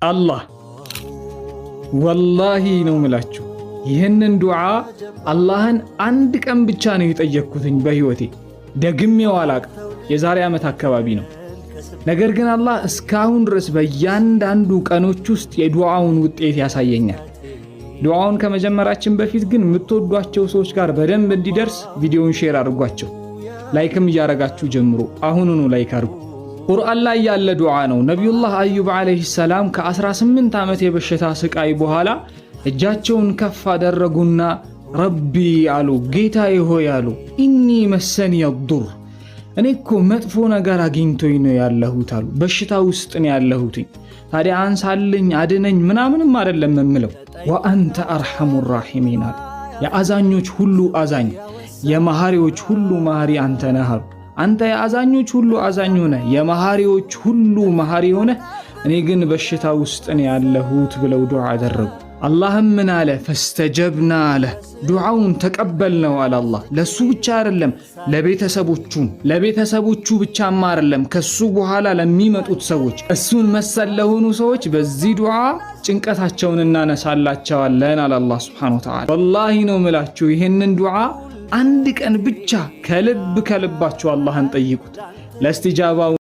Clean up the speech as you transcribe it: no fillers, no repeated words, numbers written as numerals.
አላህ ወላሂ ነው ምላችሁ ይህንን ዱዓ አላህን አንድ ቀን ብቻ ነው የጠየቅኩትኝ በህይወቴ ደግሜው አላቅም። የዛሬ ዓመት አካባቢ ነው። ነገር ግን አላህ እስካሁን ድረስ በእያንዳንዱ ቀኖች ውስጥ የዱዓውን ውጤት ያሳየኛል። ዱዓውን ከመጀመራችን በፊት ግን የምትወዷቸው ሰዎች ጋር በደንብ እንዲደርስ ቪዲዮውን ሼር አድርጓቸው። ላይክም እያረጋችሁ ጀምሮ አሁኑኑ ላይክ አድርጉ። ቁርአን ላይ ያለ ዱዓ ነው። ነቢዩላህ አዩብ አለይሂ ሰላም ከ18 ዓመት የበሽታ ስቃይ በኋላ እጃቸውን ከፍ አደረጉና ረቢ አሉ፣ ጌታዬ ሆይ አሉ፣ ኢኒ መሰኒ የዱር እኔ እኮ መጥፎ ነገር አግኝቶኝ ነው ያለሁት አሉ። በሽታ ውስጥ ነው ያለሁት። ታዲያ አንሳልኝ አድነኝ ምናምንም አይደለም የምለው። ወአንተ አርሐሙ ራሒሚን አሉ። የአዛኞች ሁሉ አዛኝ የመሐሪዎች ሁሉ መሐሪ አንተ ነህ አሉ። አንተ የአዛኞች ሁሉ አዛኝ ሆነ የመሐሪዎች ሁሉ መሐሪ ሆነ እኔ ግን በሽታ ውስጥ ነው ያለሁት ብለው ዱዓ አደረጉ። አላህም ምን አለ? ፈስተጀብና አለ፣ ዱዓውን ተቀበልነው አለ አላህ። ለሱ ብቻ አይደለም ለቤተሰቦቹ ብቻማ አይደለም፣ ከሱ በኋላ ለሚመጡት ሰዎች እሱን መሰል ለሆኑ ሰዎች በዚህ ዱዓ ጭንቀታቸውን እናነሳላቸዋለን አለ አላህ ሱብሓነሁ ወተዓላ። ወላሂ ነው ምላችሁ ይህንን ዱዓ አንድ ቀን ብቻ ከልባችሁ አላህን ጠይቁት ለእስቲጃባው